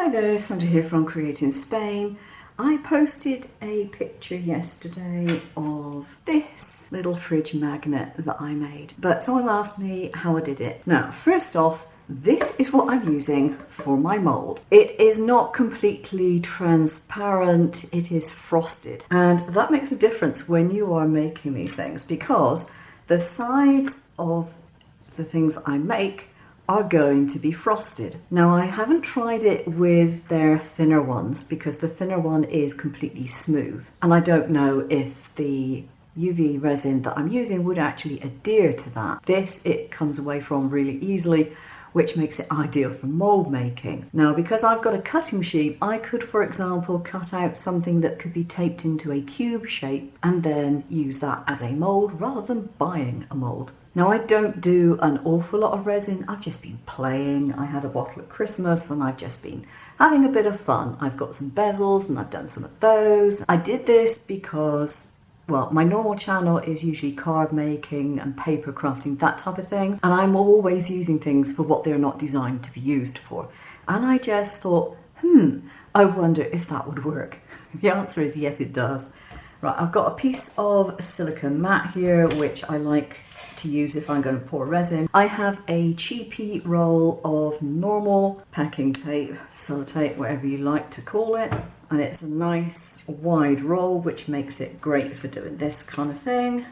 Hi there, Sandra here from Createinspain. I posted a picture yesterday of this little fridge magnet that I made, but someone's asked me how I did it. Now, first off, this is what I'm using for my mould. It is not completely transparent, it is frosted. And that makes a difference when you are making these things because the sides of the things I make are going to be frosted. Now, I haven't tried it with their thinner ones because the thinner one is completely smooth. And I don't know if the UV resin that I'm using would actually adhere to that. This, it comes away from really easily, which makes it ideal for mould making. Now, because I've got a cutting machine, I could, for example, cut out something that could be taped into a cube shape and then use that as a mould rather than buying a mould. Now, I don't do an awful lot of resin. I've just been playing. I had a bottle at Christmas and I've just been having a bit of fun. I've got some bezels and I've done some of those. I did this because, well, my normal channel is usually card making and paper crafting, that type of thing. And I'm always using things for what they're not designed to be used for. And I just thought, I wonder if that would work. The answer is yes, it does. Right, I've got a piece of silica matte here, which I like to use if I'm going to pour resin. I have a cheapy roll of normal packing tape, sellotape, whatever you like to call it. And it's a nice wide roll, which makes it great for doing this kind of thing.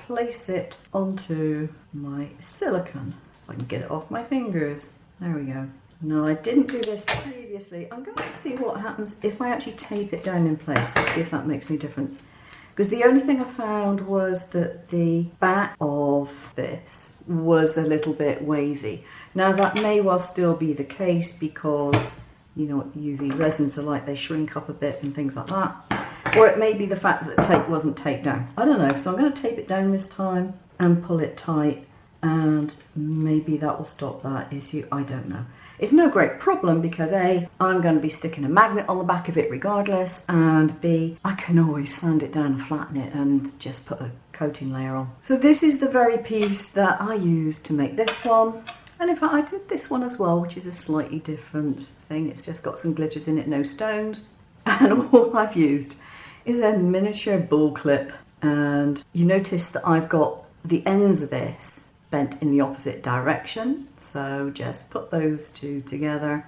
Place it onto my silicone. If I can get it off my fingers. There we go. No, I didn't do this previously. I'm going to see what happens if I actually tape it down in place and see if that makes any difference. Because the only thing I found was that the back of this was a little bit wavy. Now, that may well still be the case because you know what UV resins are like, they shrink up a bit and things like that. Or it may be the fact that the tape wasn't taped down. I don't know, so I'm going to tape it down this time and pull it tight and maybe that will stop that issue, I don't know. It's no great problem because A, I'm going to be sticking a magnet on the back of it regardless, and B, I can always sand it down and flatten it and just put a coating layer on. So this is the very piece that I used to make this one. And in fact, I did this one as well, which is a slightly different thing. It's just got some glitters in it, no stones. And all I've used is a miniature bull clip. And you notice that I've got the ends of this bent in the opposite direction. So just put those two together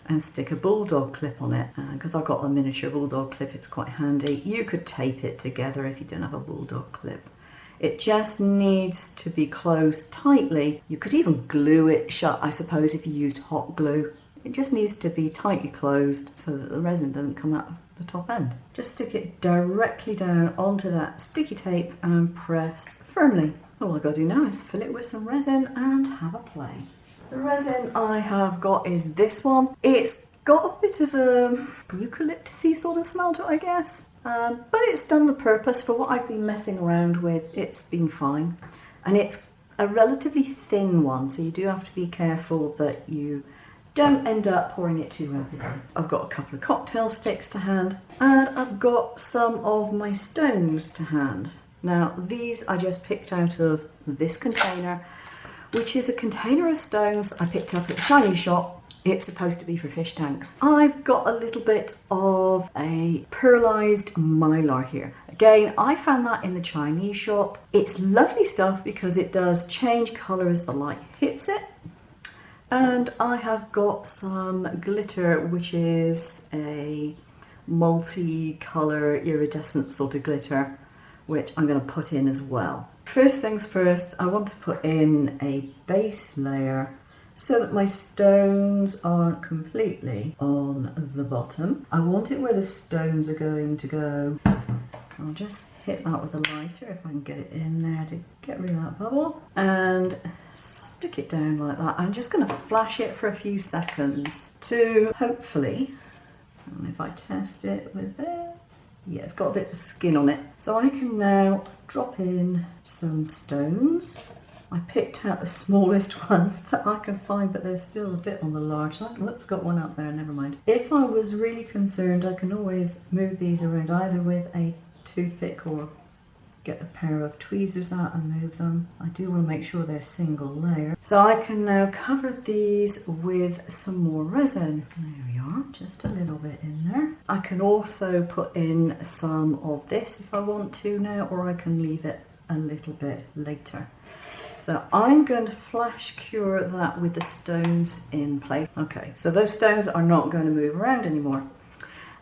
and stick a bulldog clip on it. Because I've got a miniature bulldog clip, it's quite handy. You could tape it together if you don't have a bulldog clip. It just needs to be closed tightly. You could even glue it shut, I suppose, if you used hot glue. It just needs to be tightly closed so that the resin doesn't come out of the top end. Just stick it directly down onto that sticky tape and press firmly. All I've got to do now is fill it with some resin and have a play. The resin I have got is this one. It's got a bit of a eucalyptus-y sort of smell to it, I guess. But it's done the purpose for what I've been messing around with. It's been fine. And it's a relatively thin one, so you do have to be careful that you don't end up pouring it too rapidly. I've got a couple of cocktail sticks to hand, and I've got some of my stones to hand. Now, these I just picked out of this container, which is a container of stones I picked up at the Chinese shop. It's supposed to be for fish tanks. I've got a little bit of a pearlized mylar here. Again, I found that in the Chinese shop. It's lovely stuff because it does change colour as the light hits it. And I have got some glitter, which is a multi-colour iridescent sort of glitter, which I'm going to put in as well. First things first, I want to put in a base layer so that my stones aren't completely on the bottom. I want it where the stones are going to go. I'll just hit that with a lighter if I can get it in there to get rid of that bubble. And stick it down like that. I'm just going to flash it for a few seconds to hopefully, and if I test it with this, yeah, it's got a bit of skin on it. So I can now drop in some stones. I picked out the smallest ones that I can find, but they're still a bit on the large side. Whoops, got one up there, never mind. If I was really concerned, I can always move these around either with a toothpick or get a pair of tweezers out and move them. I do want to make sure they're single layer. So I can now cover these with some more resin. There we are. just a little bit in there. I can also put in some of this if I want to now, or I can leave it a little bit later. So I'm going to flash cure that with the stones in place. Okay, so those stones are not going to move around anymore.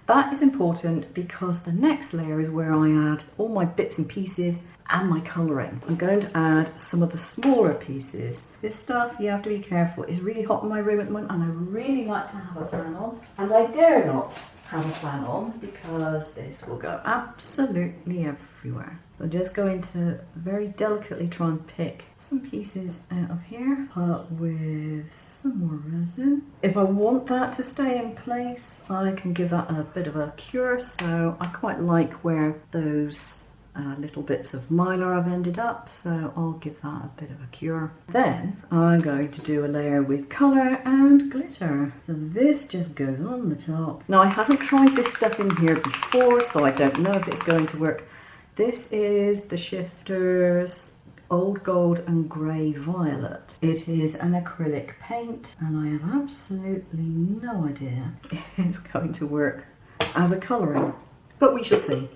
That is important because the next layer is where I add all my bits and pieces and my colouring. I'm going to add some of the smaller pieces. This stuff, you have to be careful. It's really hot in my room at the moment and I really like to have a fan on. And I dare not have a fan on because this will go absolutely everywhere. I'm just going to very delicately try and pick some pieces out of here, put with some more resin. If I want that to stay in place, I can give that a bit of a cure. So I quite like where those little bits of mylar have ended up, so I'll give that a bit of a cure. Then I'm going to do a layer with colour and glitter. So this just goes on the top. Now I haven't tried this stuff in here before, so I don't know if it's going to work. This is the Shifters Old Gold and Grey Violet. It is an acrylic paint and I have absolutely no idea if it's going to work as a colouring, but we shall see.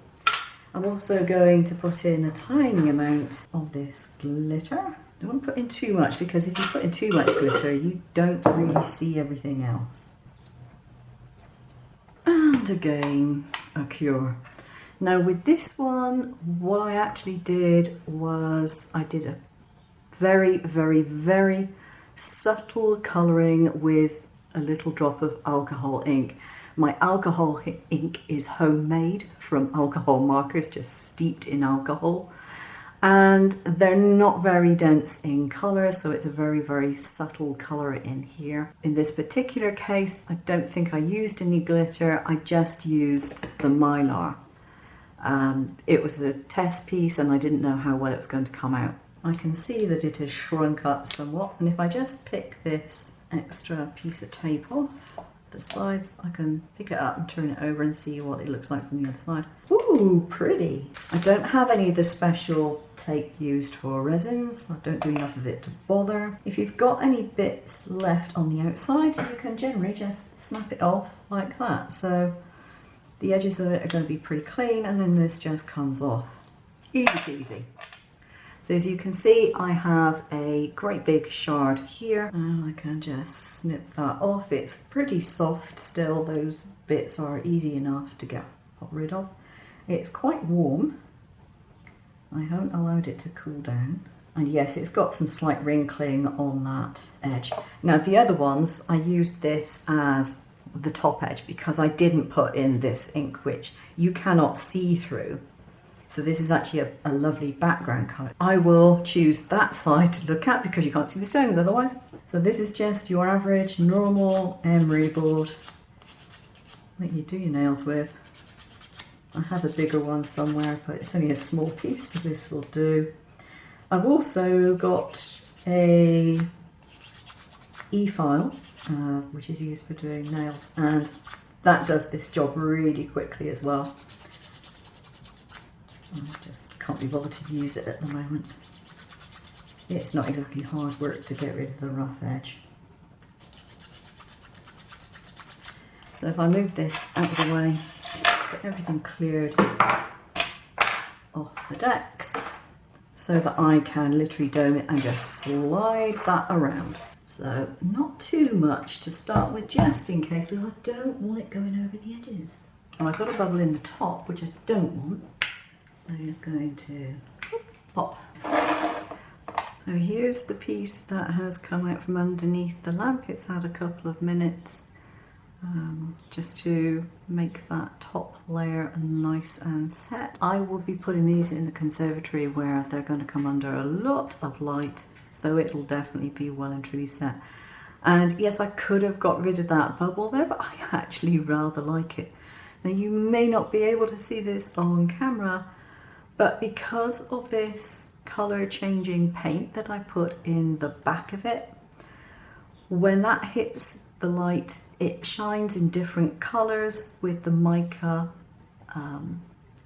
I'm also going to put in a tiny amount of this glitter. I don't want to put in too much because if you put in too much glitter you don't really see everything else. And again, a cure. Now with this one, what I actually did was I did a very, very, very subtle colouring with a little drop of alcohol ink. My alcohol ink is homemade from alcohol markers, just steeped in alcohol. And they're not very dense in colour, so it's a very, very subtle colour in here. In this particular case, I don't think I used any glitter, I just used the mylar. It was a test piece and I didn't know how well it was going to come out. I can see that it has shrunk up somewhat, and if I just pick this extra piece of tape off the sides, I can pick it up and turn it over and see what it looks like from the other side. Ooh, pretty! I don't have any of the special tape used for resins. I don't do enough of it to bother. If you've got any bits left on the outside, you can generally just snap it off like that. So the edges of it are going to be pretty clean, and then this just comes off. Easy peasy. So as you can see, I have a great big shard here, and I can just snip that off. It's pretty soft still, those bits are easy enough to get rid of. It's quite warm. I haven't allowed it to cool down. And yes, it's got some slight wrinkling on that edge. Now the other ones, I used this as the top edge because I didn't put in this ink which you cannot see through. So this is actually a lovely background colour. I will choose that side to look at because you can't see the stones otherwise. So this is just your average normal emery board that you do your nails with. I have a bigger one somewhere, but it's only a small piece, so this will do. I've also got a e-file, which is used for doing nails, and that does this job really quickly as well. I just can't be bothered to use it at the moment. It's not exactly hard work to get rid of the rough edge. So if I move this out of the way, get everything cleared off the decks so that I can literally dome it and just slide that around. So not too much to start with, just in case, because I don't want it going over the edges. And I've got a bubble in the top, which I don't want. So I'm just going to pop. So here's the piece that has come out from underneath the lamp. It's had a couple of minutes just to make that top layer nice and set. I will be putting these in the conservatory where they're going to come under a lot of light, so it'll definitely be well and truly set. And yes, I could have got rid of that bubble there, but I actually rather like it. Now you may not be able to see this on camera, but because of this colour changing paint that I put in the back of it, when that hits the light, it shines in different colours with the mica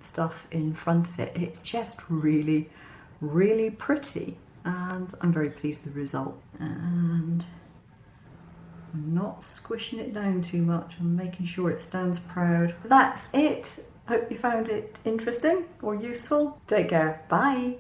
stuff in front of it. It's just really, really pretty, and I'm very pleased with the result. And I'm not squishing it down too much. I'm making sure it stands proud. That's it. Hope you found it interesting or useful. Take care. Bye.